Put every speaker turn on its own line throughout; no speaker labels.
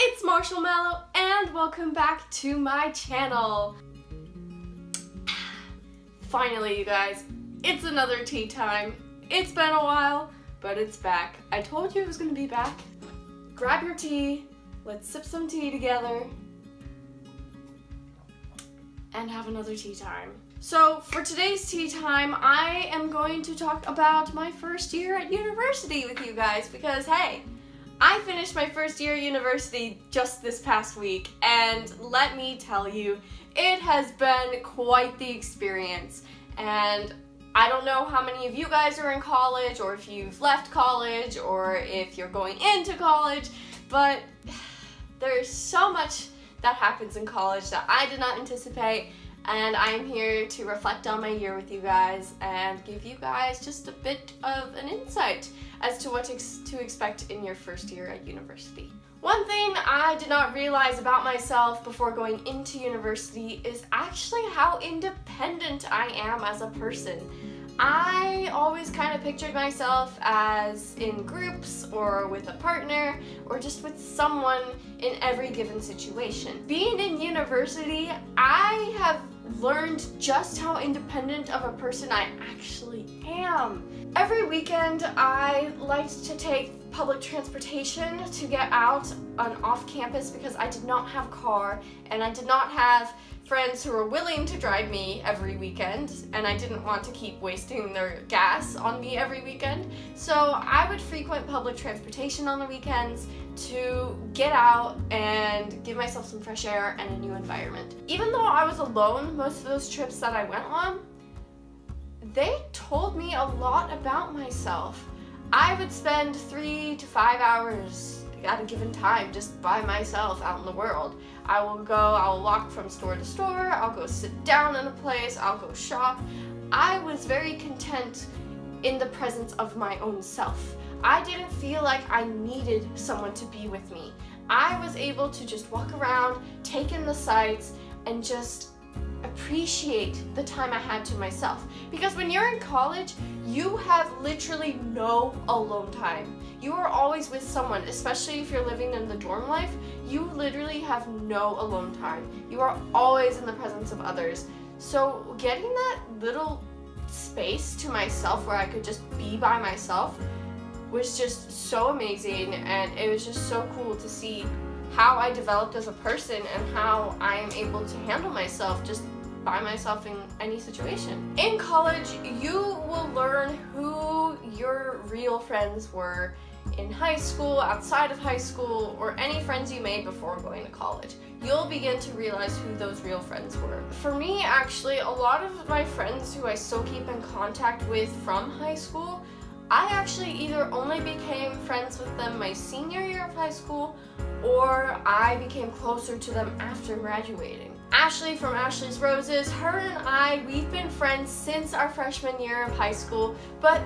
it's Marshmallow and welcome back to my channel. Finally, you guys, it's another tea time. It's been a while, but it's back. I told you it was gonna be back. Grab your tea, let's sip some tea together and have another tea time. So for today's tea time, I am going to talk about my first year at university with you guys because, hey, I finished my first year at university just this past week, and let me tell you, it has been quite the experience. And I don't know how many of you guys are in college, or if you've left college, or if you're going into college, but there's so much that happens in college that I did not anticipate, and I'm here to reflect on my year with you guys and give you guys just a bit of an insight as to what to expect in your first year at university. One thing I did not realize about myself before going into university is actually how independent I am as a person. I always kind of pictured myself as in groups or with a partner or just with someone in every given situation. Being in university, I have learned just how independent of a person I actually am. Every weekend, I liked to take public transportation to get out on off campus because I did not have a car and I did not have friends who were willing to drive me every weekend, and I didn't want to keep wasting their gas on me every weekend. So I would frequent public transportation on the weekends to get out and give myself some fresh air and a new environment. Even though I was alone most of those trips that I went on, they told me a lot about myself. I would spend 3 to 5 hours at a given time just by myself out in the world. I'll walk from store to store, I'll go sit down in a place, I'll go shop. I was very content in the presence of my own self. I didn't feel like I needed someone to be with me. I was able to just walk around, take in the sights, and just appreciate the time I had to myself. Because when you're in college, you have literally no alone time. You are always with someone, especially if you're living in the dorm life. You literally have no alone time. You are always in the presence of others. So getting that little space to myself where I could just be by myself was just so amazing, and it was just so cool to see how I developed as a person and how I am able to handle myself just by myself in any situation. In college, you will learn who your real friends were in high school, outside of high school, or any friends you made before going to college. You'll begin to realize who those real friends were. For me, actually, a lot of my friends who I still keep in contact with from high school, I actually either only became friends with them my senior year of high school, or I became closer to them after graduating. Ashley from Ashley's Roses, her and I, we've been friends since our freshman year of high school, but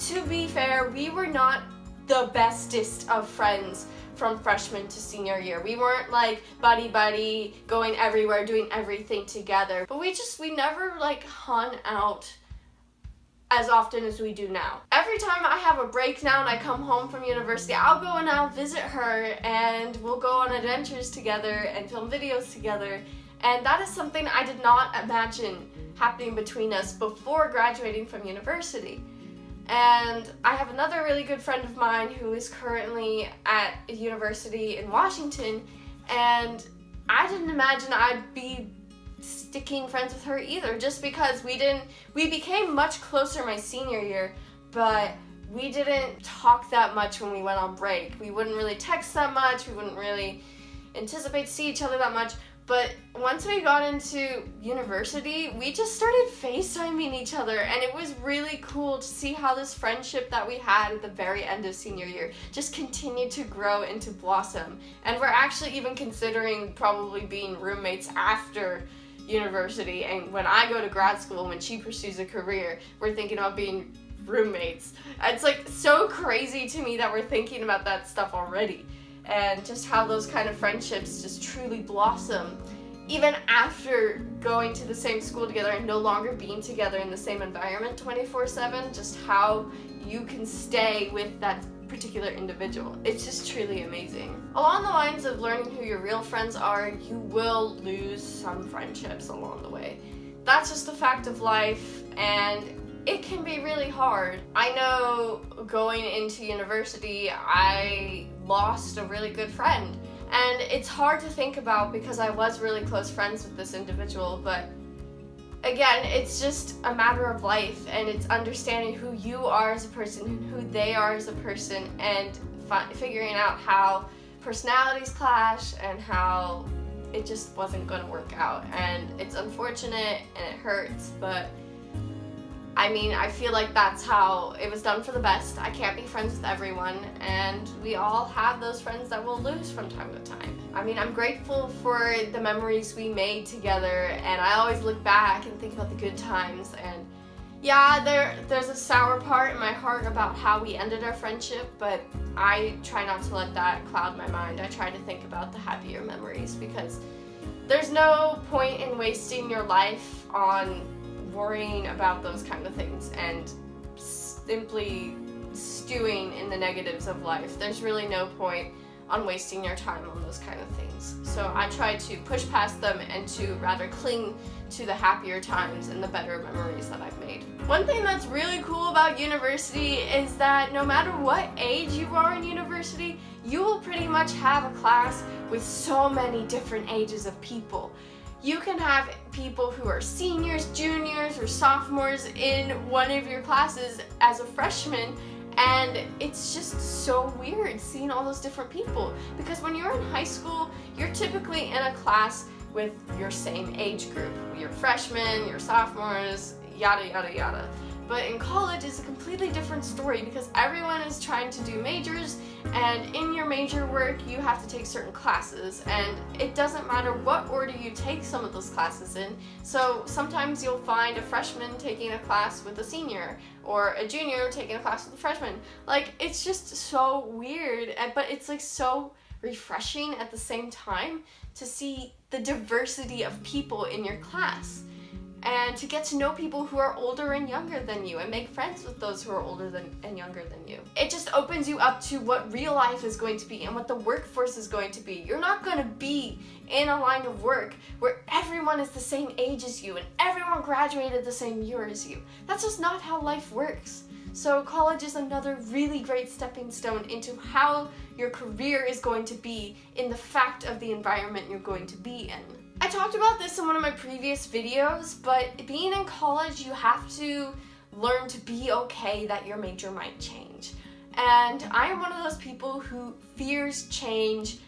to be fair, we were not the bestest of friends from freshman to senior year. We weren't like buddy going everywhere, doing everything together, but we never like hung out as often as we do now. Every time I have a break now and I come home from university, I'll go and I'll visit her and we'll go on adventures together and film videos together. And that is something I did not imagine happening between us before graduating from university. And I have another really good friend of mine who is currently at a university in Washington, and I didn't imagine I'd be sticking friends with her either, just because we became much closer my senior year, but we didn't talk that much when we went on break. We wouldn't really text that much, we wouldn't really anticipate to see each other that much. But once we got into university, we just started FaceTiming each other, and it was really cool to see how this friendship that we had at the very end of senior year just continued to grow and to blossom. And we're actually even considering probably being roommates after university, and when I go to grad school, when she pursues a career, we're thinking about being roommates. It's like so crazy to me that we're thinking about that stuff already. And just how those kind of friendships just truly blossom even after going to the same school together and no longer being together in the same environment 24/7, just how you can stay with that particular individual. It's just truly amazing. Along the lines of learning who your real friends are, you will lose some friendships along the way. That's just a fact of life, and it can be really hard. I know going into university, I lost a really good friend, and it's hard to think about because I was really close friends with this individual, but again, it's just a matter of life, and it's understanding who you are as a person and who they are as a person, and figuring out how personalities clash and how it just wasn't going to work out. And it's unfortunate and it hurts, but I mean, I feel like that's how it was done for the best. I can't be friends with everyone, and we all have those friends that we'll lose from time to time. I mean, I'm grateful for the memories we made together, and I always look back and think about the good times. And yeah, there's a sour part in my heart about how we ended our friendship, but I try not to let that cloud my mind. I try to think about the happier memories, because there's no point in wasting your life on worrying about those kind of things and simply stewing in the negatives of life. There's really no point on wasting your time on those kind of things. So I try to push past them and to rather cling to the happier times and the better memories that I've made. One thing that's really cool about university is that no matter what age you are in university, you will pretty much have a class with so many different ages of people. You can have people who are seniors, juniors, or sophomores in one of your classes as a freshman, and it's just so weird seeing all those different people, because when you're in high school, you're typically in a class with your same age group, your freshmen, your sophomores, yada yada yada. But in college, it's a completely different story, because everyone is trying to do majors, and in your major work, you have to take certain classes, and it doesn't matter what order you take some of those classes in. So sometimes you'll find a freshman taking a class with a senior, or a junior taking a class with a freshman. Like, it's just so weird, but it's like so refreshing at the same time to see the diversity of people in your class, and to get to know people who are older and younger than you, and make friends with those who are older and younger than you. It just opens you up to what real life is going to be and what the workforce is going to be. You're not going to be in a line of work where everyone is the same age as you and everyone graduated the same year as you. That's just not how life works. So college is another really great stepping stone into how your career is going to be in the fact of the environment you're going to be in. I talked about this in one of my previous videos, but being in college, you have to learn to be okay that your major might change. And I am one of those people who fears change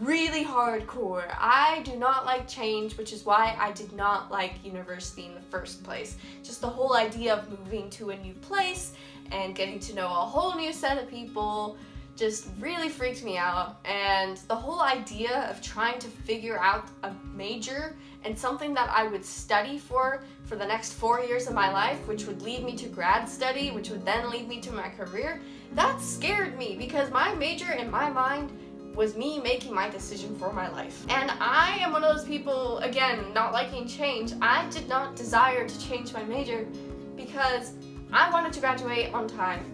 really hardcore. I do not like change, which is why I did not like university in the first place. Just the whole idea of moving to a new place and getting to know a whole new set of people just really freaked me out. And the whole idea of trying to figure out a major and something that I would study for the next 4 years of my life, which would lead me to grad study, which would then lead me to my career, that scared me, because my major in my mind was me making my decision for my life. And I am one of those people, again, not liking change. I did not desire to change my major because I wanted to graduate on time.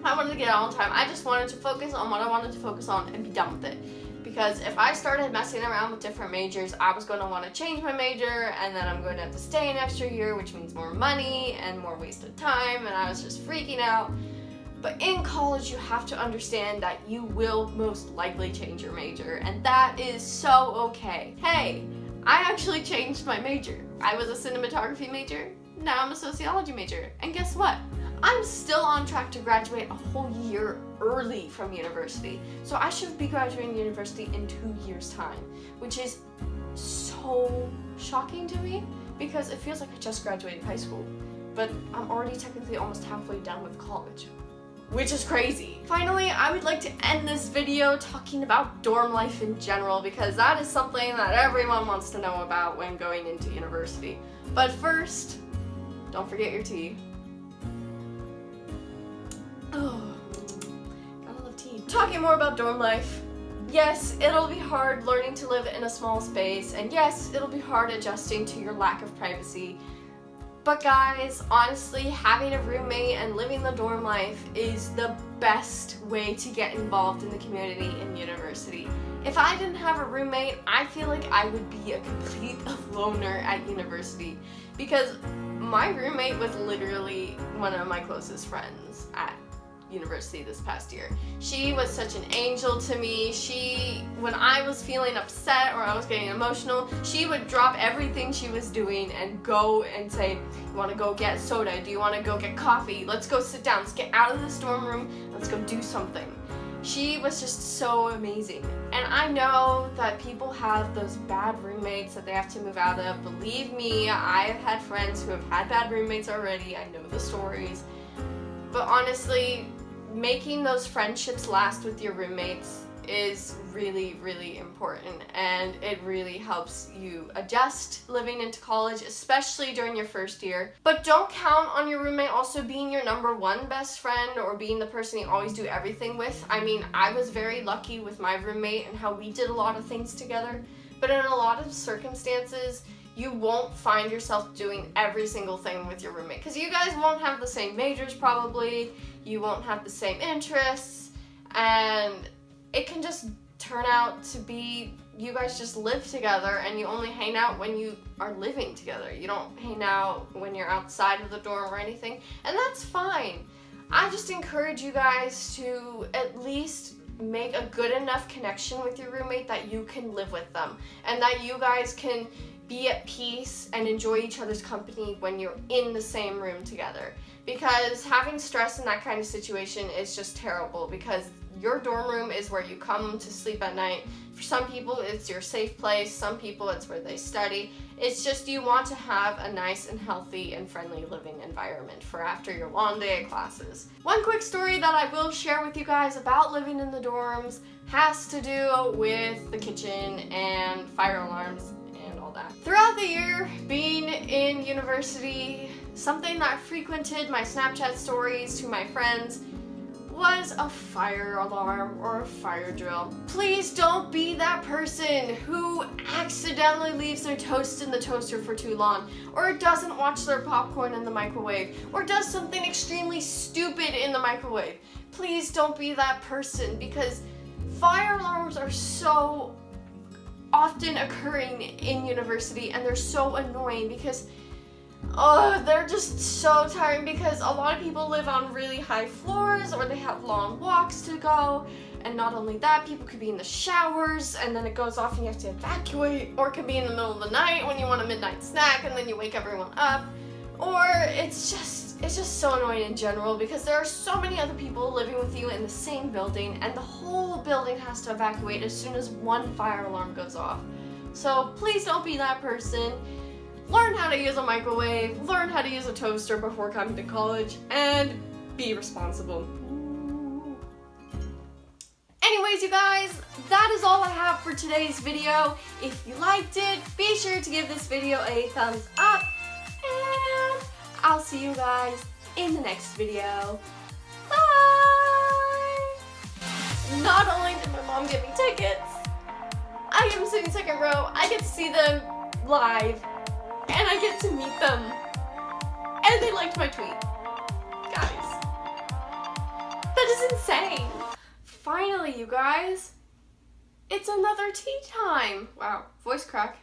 I wanted to get out on time. I just wanted to focus on what I wanted to focus on and be done with it. Because if I started messing around with different majors, I was going to want to change my major, and then I'm going to have to stay an extra year, which means more money and more wasted time, and I was just freaking out. But in college, you have to understand that you will most likely change your major, and that is so okay. Hey, I actually changed my major. I was a cinematography major, now I'm a sociology major, and guess what? I'm still on track to graduate a whole year early from university. So I should be graduating university in 2 years' time, which is so shocking to me because it feels like I just graduated high school, but I'm already technically almost halfway done with college, which is crazy. Finally, I would like to end this video talking about dorm life in general, because that is something that everyone wants to know about when going into university. But first, don't forget your tea. Oh, I love tea. Talking more about dorm life. Yes, it'll be hard learning to live in a small space, and yes, it'll be hard adjusting to your lack of privacy. But guys, honestly, having a roommate and living the dorm life is the best way to get involved in the community in university. If I didn't have a roommate, I feel like I would be a complete loner at university, because my roommate was literally one of my closest friends at university this past year. She was such an angel to me. When I was feeling upset or I was getting emotional, she would drop everything she was doing and go and say, you want to go get soda? Do you want to go get coffee? Let's go sit down. Let's get out of this dorm room. Let's go do something. She was just so amazing. And I know that people have those bad roommates that they have to move out of. Believe me, I have had friends who have had bad roommates already. I know the stories. But honestly, making those friendships last with your roommates is really, really important, and it really helps you adjust living into college, especially during your first year. But don't count on your roommate also being your number one best friend or being the person you always do everything with. I mean, I was very lucky with my roommate and how we did a lot of things together, but in a lot of circumstances, you won't find yourself doing every single thing with your roommate, because you guys won't have the same majors probably, you won't have the same interests, and it can just turn out to be you guys just live together and you only hang out when you are living together. You don't hang out when you're outside of the dorm or anything, and that's fine. I just encourage you guys to at least make a good enough connection with your roommate that you can live with them and that you guys can be at peace and enjoy each other's company when you're in the same room together. Because having stress in that kind of situation is just terrible, because your dorm room is where you come to sleep at night. For some people, it's your safe place. Some people, it's where they study. It's just you want to have a nice and healthy and friendly living environment for after your long day of classes. One quick story that I will share with you guys about living in the dorms has to do with the kitchen and fire alarms and all that. Throughout the year, being in university, something that frequented my Snapchat stories to my friends was a fire alarm or a fire drill. Please don't be that person who accidentally leaves their toast in the toaster for too long, or doesn't watch their popcorn in the microwave, or does something extremely stupid in the microwave. Please don't be that person, because fire alarms are so often occurring in university, and they're so annoying because they're just so tiring, because a lot of people live on really high floors or they have long walks to go, and not only that, people could be in the showers and then it goes off and you have to evacuate, or it could be in the middle of the night when you want a midnight snack and then you wake everyone up, or it's just so annoying in general, because there are so many other people living with you in the same building and the whole building has to evacuate as soon as one fire alarm goes off. So please don't be that person. Learn how to use a microwave, learn how to use a toaster before coming to college, and be responsible. Anyways, you guys, that is all I have for today's video. If you liked it, be sure to give this video a thumbs up, and I'll see you guys in the next video. Bye! Not only did my mom get me tickets, I am sitting second row, I get to see them live, and I get to meet them. And they liked my tweet. Guys, that is insane. Finally, you guys, it's another tea time. Wow, voice crack.